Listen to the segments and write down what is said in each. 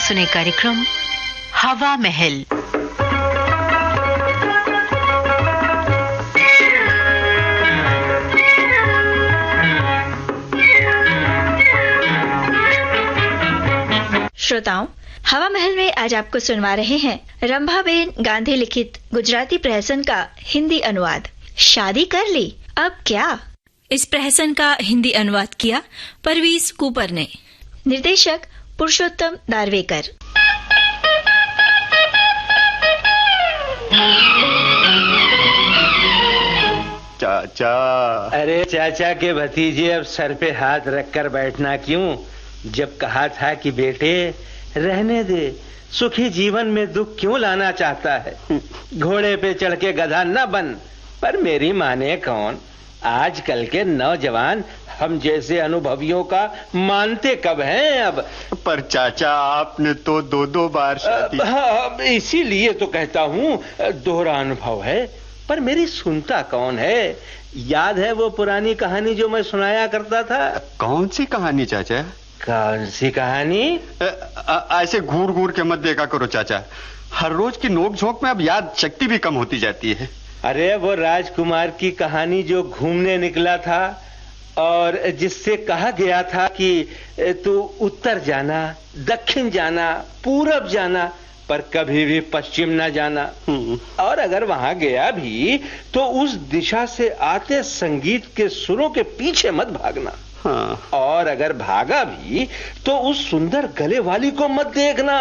सुने कार्यक्रम हवा महल। श्रोताओं, हवा महल में आज आपको सुनवा रहे हैं रंभाबेन गांधी लिखित गुजराती प्रहसन का हिंदी अनुवाद, शादी कर ली अब क्या। इस प्रहसन का हिंदी अनुवाद किया परवीज कूपर ने। निर्देशक पुरुषोत्तम दारवेकर। चाचा। अरे चाचा के भतीजे, अब सर पे हाथ रखकर बैठना क्यों? जब कहा था कि बेटे रहने दे, सुखी जीवन में दुख क्यों लाना चाहता है? घोड़े पे चढ़ के गधा न बन। पर मेरी माने कौन? आजकल के नौजवान हम जैसे अनुभवियों का मानते कब हैं अब? पर चाचा, आपने तो दो बार शादी। हाँ, इसीलिए तो कहता हूँ दोहरा अनुभव है। पर मेरी सुनता कौन है? याद है वो पुरानी कहानी जो मैं सुनाया करता था? कौन सी कहानी चाचा? कौन सी कहानी? ऐसे घूर घूर के मत देखा करो चाचा। हर रोज की नोक झोंक में अब याद शक्ति भी कम होती जाती है। अरे वो राजकुमार की कहानी जो घूमने निकला था और जिससे कहा गया था कि तू उत्तर जाना, दक्षिण जाना, पूरब जाना, पर कभी भी पश्चिम ना जाना। और अगर वहां गया भी तो उस दिशा से आते संगीत के सुरों के पीछे मत भागना। हाँ। और अगर भागा भी तो उस सुंदर गले वाली को मत देखना।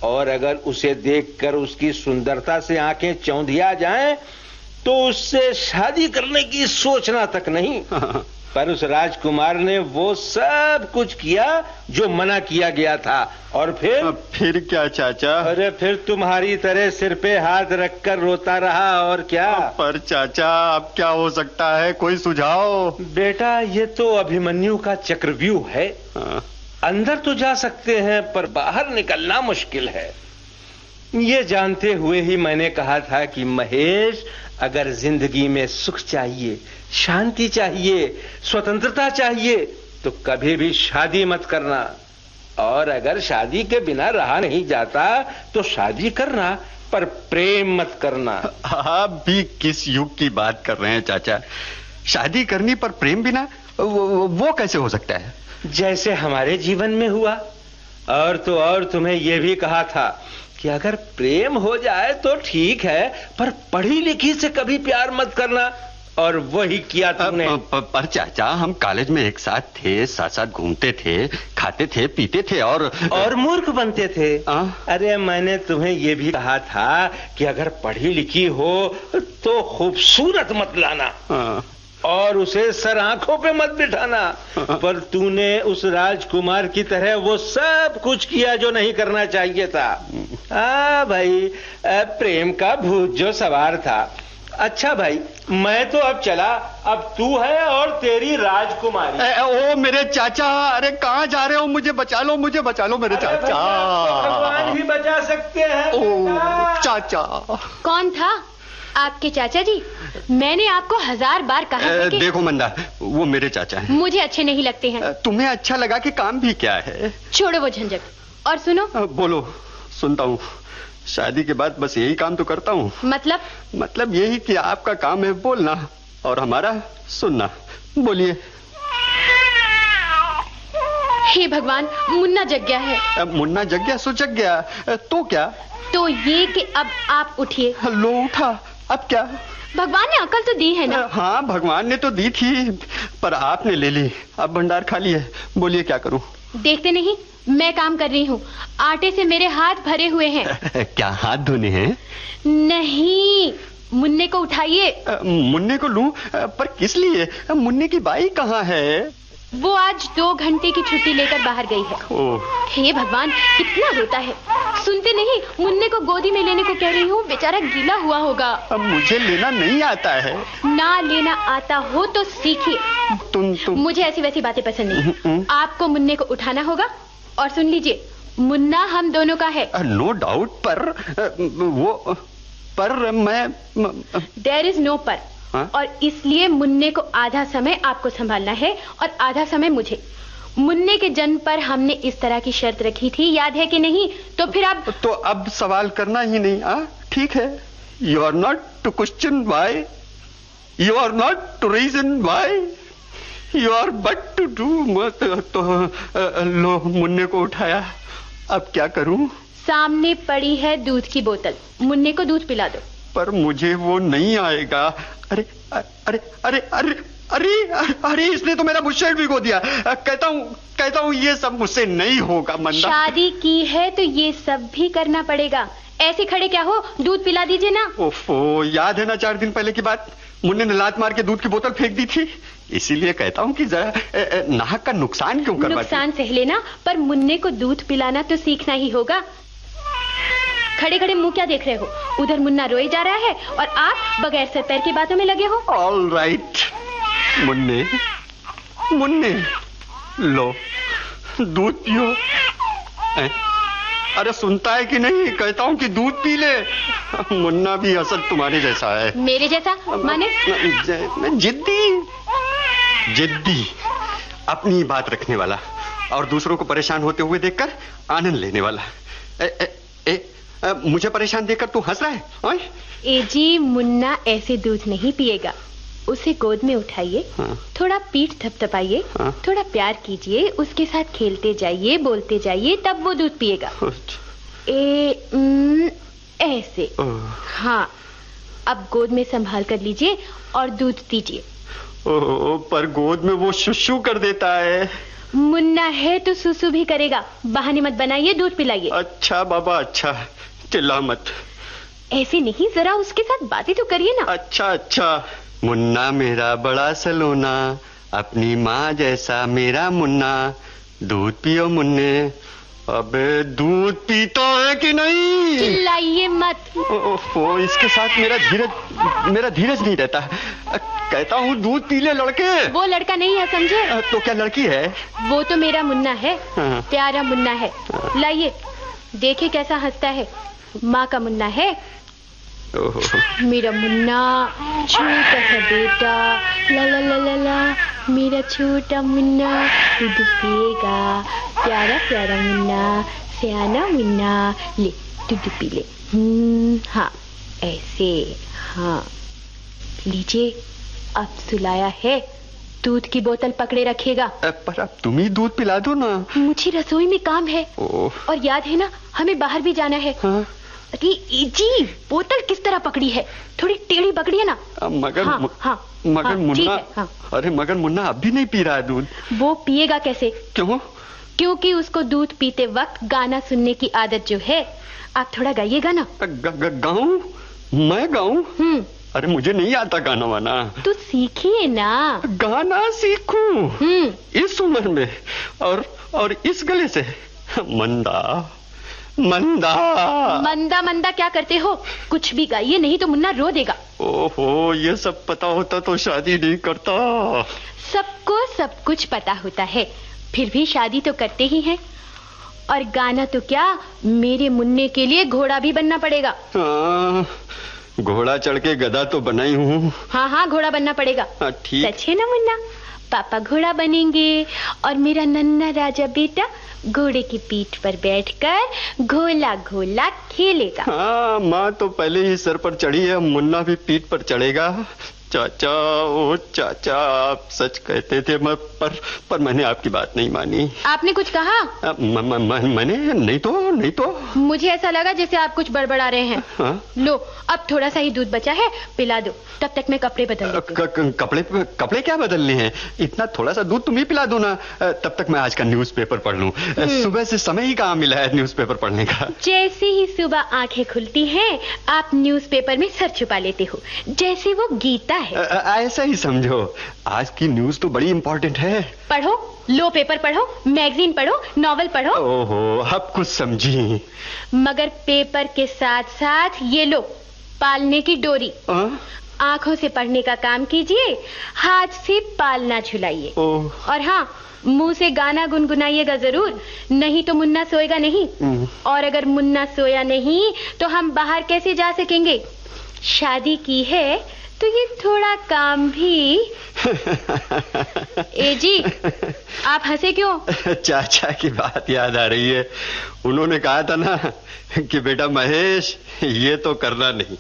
और अगर उसे देखकर उसकी सुंदरता से आंखें चौंधिया जाएं तो उससे शादी करने की सोचना तक नहीं। हाँ। पर उस राजकुमार ने वो सब कुछ किया जो मना किया गया था। और फिर क्या चाचा? अरे फिर तुम्हारी तरह सिर पे हाथ रखकर रोता रहा, और क्या। पर चाचा, अब क्या हो सकता है? कोई सुझाव? बेटा, ये तो अभिमन्यु का चक्रव्यूह है। हाँ। अंदर तो जा सकते हैं पर बाहर निकलना मुश्किल है। ये जानते हुए ही मैंने कहा था कि महेश, अगर जिंदगी में सुख चाहिए, शांति चाहिए, स्वतंत्रता चाहिए, तो कभी भी शादी मत करना। और अगर शादी के बिना रहा नहीं जाता तो शादी करना, पर प्रेम मत करना। आप भी किस युग की बात कर रहे हैं चाचा? शादी करनी पर प्रेम बिना? वो कैसे हो सकता है? जैसे हमारे जीवन में हुआ। और तो और तुम्हें यह भी कहा था कि अगर प्रेम हो जाए तो ठीक है, पर पढ़ी लिखी से कभी प्यार मत करना। और वही किया तुमने। पर चाचा, हम कॉलेज में एक साथ थे, साथ साथ घूमते थे, खाते थे, पीते थे और मूर्ख बनते थे। अरे मैंने तुम्हें यह भी कहा था कि अगर पढ़ी लिखी हो तो खूबसूरत मत लाना। और उसे सर आंखों पे मत बिठाना। पर तूने उस राजकुमार की तरह वो सब कुछ किया जो नहीं करना चाहिए था। भाई, प्रेम का भूत जो सवार था। अच्छा भाई, मैं तो अब चला। अब तू है और तेरी राजकुमारी। ओ मेरे चाचा, अरे कहाँ जा रहे हो? मुझे बचा लो, मुझे बचा लो मेरे चाचा। भगवान ही बचा सकते हैं। ओ चाचा। कौन था? आपके चाचा जी? मैंने आपको 1000 बार कहा है कि... देखो मंदा, वो मेरे चाचा हैं। मुझे अच्छे नहीं लगते हैं। तुम्हें अच्छा लगा कि काम भी क्या है? छोड़ो वो झंझट और सुनो। बोलो, सुनता हूँ। शादी के बाद बस यही काम तो करता हूँ। मतलब यही कि आपका काम है बोलना और हमारा सुनना। बोलिए। हे भगवान, मुन्ना जग गया है। मुन्ना जग गया सो जग गया, तो क्या? तो ये कि अब आप उठिए। लो उठा, अब क्या? भगवान ने अकल तो दी है ना? हाँ, भगवान ने तो दी थी, पर आपने ले ली। अब भंडार खाली है। बोलिए क्या करूं? देखते नहीं, मैं काम कर रही हूँ। आटे से मेरे हाथ भरे हुए हैं। क्या हाथ धोने हैं? नहीं, मुन्ने को उठाइए। मुन्ने को लूं? पर किस लिए? मुन्ने की बाई कहाँ है? वो आज 2 घंटे की छुट्टी लेकर बाहर गई है। हे भगवान, कितना रोता है। सुनते नहीं, मुन्ने को गोदी में लेने को कह रही हूँ, बेचारा गीला हुआ होगा। मुझे लेना नहीं आता है। ना लेना आता हो तो सीखिए। तुम मुझे ऐसी वैसी बातें पसंद नहीं। आपको मुन्ने को उठाना होगा। और सुन लीजिए, मुन्ना हम दोनों का है। नो डाउट, पर मैं देयर इज नो पर। और इसलिए मुन्ने को आधा समय आपको संभालना है और आधा समय मुझे। मुन्ने के जन्म पर हमने इस तरह की शर्त रखी थी, याद है कि नहीं? तो फिर अब सवाल करना ही नहीं। ठीक है, you are not to question why, you are not to reason why, you are but to do. तो लो, मुन्ने को उठाया, अब क्या करूं? सामने पड़ी है दूध की बोतल, मुन्ने को दूध पिला दो। पर मुझे वो नहीं आएगा। अरे अरे अरे अरे अरे अरे, इसने तो मेरा बुशर्ट भिगो दिया। कहता हूँ ये सब मुझसे नहीं होगा मंदा। शादी की है तो ये सब भी करना पड़ेगा। ऐसे खड़े क्या हो, दूध पिला दीजिए ना। ओफो, याद है ना 4 दिन पहले की बात? मुन्ने ने लात मार के दूध की बोतल फेंक दी थी। इसीलिए कहता हूँ कि जरा नाहक का नुकसान क्यों करवाते? नुकसान सह लेना, पर मुन्ने को दूध पिलाना तो सीखना ही होगा। खड़े खड़े मुंह क्या देख रहे हो? उधर मुन्ना रोए जा रहा है और आप बगैर सर पैर की बातों में लगे हो। ऑल राइट, मुन्ने मुन्ने, लो दूध पियो। अरे सुनता है कि नहीं? कहता हूँ कि दूध पी ले। मुन्ना भी असल तुम्हारे जैसा है। मेरे जैसा माने? जिद्दी, अपनी बात रखने वाला और दूसरों को परेशान होते हुए देखकर आनंद लेने वाला। मुझे परेशान देखकर तू हंस रहा है? ओए? ए जी, मुन्ना ऐसे दूध नहीं पिएगा। उसे गोद में उठाइए, थोड़ा पीठ थपथपाइए, थोड़ा प्यार कीजिए, उसके साथ खेलते जाइए, बोलते जाइए, तब वो दूध पिएगा। ऐसे। हाँ, अब गोद में संभाल कर लीजिए और दूध दीजिए। पर गोद में वो शुशु कर देता है। मुन्ना है तो सुसु भी करेगा। बहाने मत बनाइए, दूध पिलाइए। अच्छा बाबा, अच्छा, चिल्ला मत। ऐसे नहीं, जरा उसके साथ बातें तो करिए ना। अच्छा, मुन्ना मेरा बड़ा सलोना, अपनी माँ जैसा मेरा मुन्ना, दूध पियो मुन्ने। अबे दूध पीता है कि नहीं? चिल्लाइए मत। ओफो, इसके साथ मेरा धीरज नहीं रहता। कहता हूँ दूध पी ले लड़के। वो लड़का नहीं है, समझे? तो क्या लड़की है? वो तो मेरा मुन्ना है। प्यारा मुन्ना है। लाइए, देखे कैसा हंसता है। माँ का मुन्ना है। मेरा मुन्ना, छोटा सा बेटा, ला ला ला ला ला, मेरा छोटा मुन्ना दूध पिएगा। प्यारा प्यारा मुन्ना, सियाना मुन्ना, ले दूध पी ले। हाँ, ऐसे। हाँ, लीजिए, अब सुलाया है। दूध की बोतल पकड़े रखिएगा। पर अब तुम ही दूध पिला दो ना। मुझे रसोई में काम है। और याद है ना, हमें बाहर भी जाना है। हाँ? अरे जी, बोतल किस तरह पकड़ी है? थोड़ी टेढ़ी पकड़ी है ना। मगर मुन्ना, अरे मगर मुन्ना अब भी नहीं पी रहा है दूध। वो पिएगा कैसे? क्यों? क्योंकि उसको दूध पीते वक्त गाना सुनने की आदत जो है। आप थोड़ा गाइएगा ना। गाऊं? मैं गाऊं? अरे मुझे नहीं आता गाना वाना। तो सीखिए ना। गाना सीखूं? इस उम्र में और इस गले से? मंदा मंदा क्या करते हो? कुछ भी गाइए, नहीं तो मुन्ना रो देगा। ओहो, ये सब पता होता तो शादी नहीं करता। सबको सब कुछ पता होता है, फिर भी शादी तो करते ही हैं। और गाना तो क्या, मेरे मुन्ने के लिए घोड़ा भी बनना पड़ेगा। घोड़ा चढ़ के गधा तो बना ही हूँ। हाँ, घोड़ा बनना पड़ेगा। ठीक। सच है ना मुन्ना? पापा घोड़ा बनेंगे और मेरा नन्हा राजा बेटा घोड़े की पीठ पर बैठकर घोला घोला खेलेगा। हाँ, माँ तो पहले ही सर पर चढ़ी है, मुन्ना भी पीठ पर चढ़ेगा। चाचा, ओ चाचा, आप सच कहते थे, पर मैंने आपकी बात नहीं मानी। आपने कुछ कहा? मैंने नहीं तो मुझे ऐसा लगा जैसे आप कुछ बड़बड़ा रहे हैं। हाँ? लो, अब थोड़ा सा ही दूध बचा है, पिला दो, तब तक मैं कपड़े बदल लेती हूँ। कपड़े क्या बदलने हैं? इतना थोड़ा सा दूध तुम ही पिला दो ना, तब तक मैं आज का न्यूज़पेपर पढ़ लूं। सुबह से समय ही कहाँ मिला है न्यूज़पेपर पढ़ने का। जैसे ही सुबह आंखें खुलती हैं, आप न्यूज़पेपर में सर छुपा लेते हो, जैसे वो गीता है। ऐसा ही समझो, आज की न्यूज तो बड़ी इंपॉर्टेंट है। पढ़ो, लो पेपर पढ़ो, मैगजीन पढ़ो, नॉवल पढ़ो। ओहो, अब कुछ समझी। मगर पेपर के साथ साथ ये लो, पालने की डोरी। आंखों से पढ़ने का काम कीजिए, हाथ से पालना झुलाइए। और हाँ, मुंह से गाना गुनगुनाइएगा जरूर, नहीं तो मुन्ना सोएगा नहीं। और अगर मुन्ना सोया नहीं तो हम बाहर कैसे जा सकेंगे? शादी की है तो ये थोड़ा काम भी। ए जी, आप हंसे क्यों? चाचा की बात याद आ रही है। उन्होंने कहा था ना कि बेटा महेश, ये तो करना नहीं,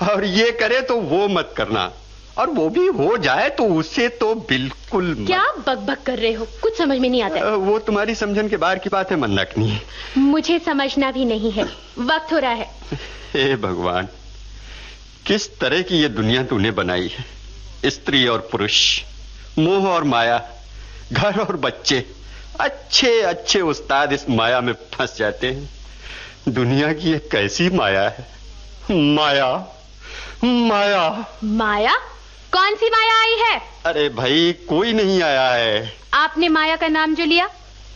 और ये करे तो वो मत करना, और वो भी हो जाए तो उससे तो बिल्कुल मत। क्या बकबक कर रहे हो? कुछ समझ में नहीं आता है। वो तुम्हारी समझन के बाहर की बात है मंदाकिनी। मुझे समझना भी नहीं है, वक्त हो रहा है। हे भगवान, किस तरह की ये दुनिया तूने बनाई है। स्त्री और पुरुष, मोह और माया, घर और बच्चे, अच्छे अच्छे उस्ताद इस माया में फंस जाते हैं। दुनिया की ये कैसी माया है। माया माया माया? कौन सी माया आई है? अरे भाई, कोई नहीं आया है। आपने माया का नाम जो लिया,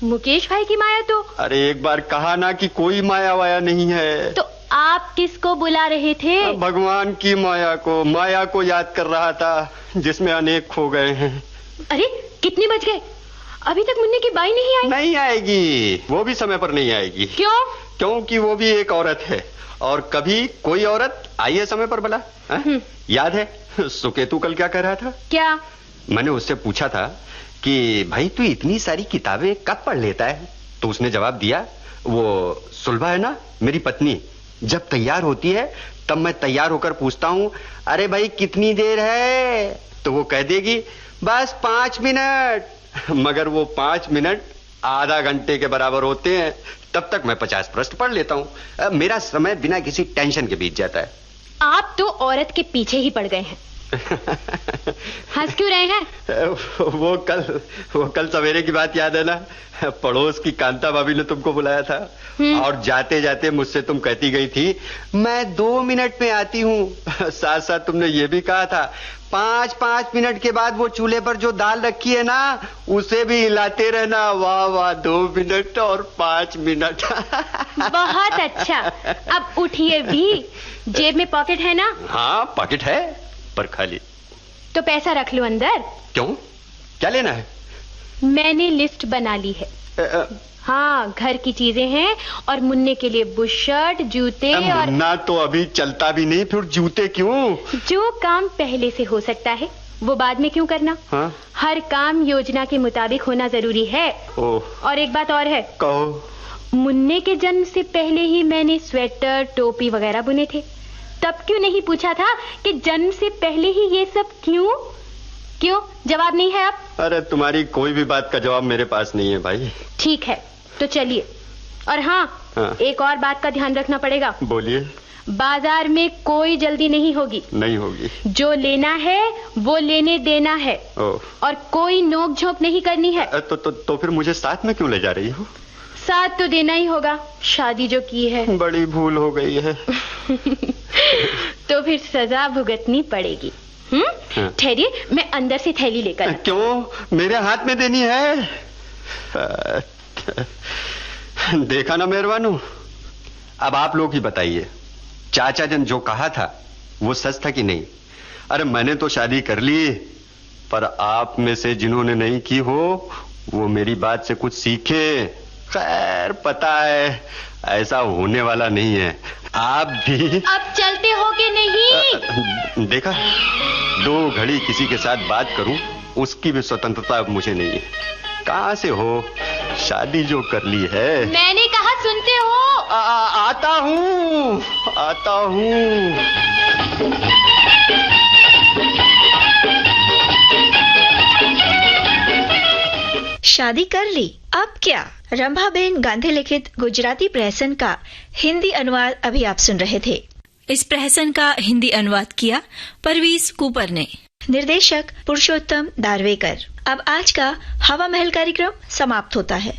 मुकेश भाई की माया तो। अरे एक बार कहा ना कि कोई माया वाया नहीं है। तो आप किसको बुला रहे थे? भगवान की माया को याद कर रहा था, जिसमें अनेक खो गए हैं। अरे कितने बज गए? अभी तक मुन्ने की बाई नहीं आई। नहीं आएगी, वो भी समय पर नहीं आएगी। क्यों? क्योंकि वो भी एक औरत है, और कभी कोई औरत आई है समय पर भला? याद है सुकेतु कल क्या कह रहा था? क्या? मैंने उससे पूछा था कि भाई तू इतनी सारी किताबें कब पढ़ लेता है? तो उसने जवाब दिया, वो सुलभा है ना मेरी पत्नी, जब तैयार होती है तब मैं तैयार होकर पूछता हूँ, अरे भाई कितनी देर है? तो वो कह देगी बस 5 मिनट। मगर वो 5 मिनट आधा घंटे के बराबर होते हैं। तब तक मैं 50 पृष्ठ पढ़ लेता हूँ। मेरा समय बिना किसी टेंशन के बीत जाता है। आप तो औरत के पीछे ही पड़ गए हैं। हंस क्यों रहे हैं? वो कल सवेरे की बात याद है ना? पड़ोस की कांता भाभी ने तुमको बुलाया था, और जाते जाते मुझसे तुम कहती गई थी, मैं 2 मिनट में आती हूँ। साथ साथ तुमने ये भी कहा था 5-5 मिनट के बाद वो चूल्हे पर जो दाल रखी है ना, उसे भी हिलाते रहना। वाह वाह, 2 मिनट और 5 मिनट। बहुत अच्छा। अब उठिए भी। जेब में पॉकेट है ना? हाँ पॉकेट है, पर खाली। तो पैसा रख लो अंदर। क्यों, क्या लेना है? मैंने लिस्ट बना ली है। हाँ, घर की चीजें हैं, और मुन्ने के लिए बुश शर्ट, जूते। और मुन्ना तो अभी चलता भी नहीं, फिर जूते क्यों? जो काम पहले से हो सकता है वो बाद में क्यों करना? हाँ? हर काम योजना के मुताबिक होना जरूरी है। और एक बात और है। कहो। मुन्ने के जन्म से पहले ही मैंने स्वेटर, टोपी वगैरह बुने थे। तब क्यों नहीं पूछा था कि जन्म से पहले ही ये सब क्यों? क्यों जवाब नहीं है अब? अरे तुम्हारी कोई भी बात का जवाब मेरे पास नहीं है भाई। ठीक है, तो चलिए। और हाँ, एक और बात का ध्यान रखना पड़ेगा। बोलिए। बाजार में कोई जल्दी नहीं होगी। नहीं होगी। जो लेना है वो लेने देना है। और कोई नोक झोंक नहीं करनी है। तो फिर मुझे साथ में क्यों ले जा रही हो? साथ तो देना ही होगा, शादी जो की है। बड़ी भूल हो गई है। तो फिर सजा भुगतनी पड़ेगी। ठहरिए, मैं अंदर से थैली लेकर। क्यों, मेरे हाथ में देनी है? देखा ना मेहरबानू, अब आप लोग ही बताइए, चाचा जन जो कहा था वो सच था कि नहीं? अरे मैंने तो शादी कर ली, पर आप में से जिन्होंने नहीं की हो वो मेरी बात से कुछ सीखे। खैर पता है ऐसा होने वाला नहीं है। आप भी अब चलते हो कि नहीं? देखा, 2 घड़ी किसी के साथ बात करूं उसकी भी स्वतंत्रता अब मुझे नहीं है। कहां से हो, शादी जो कर ली है। मैंने कहा सुनते हो? आता हूं। शादी कर ली, अब क्या? रंभाबेन गांधी लिखित गुजराती प्रहसन का हिंदी अनुवाद अभी आप सुन रहे थे। इस प्रहसन का हिंदी अनुवाद किया परवीज कूपर ने। निर्देशक पुरुषोत्तम दारवेकर। अब आज का हवा महल कार्यक्रम समाप्त होता है।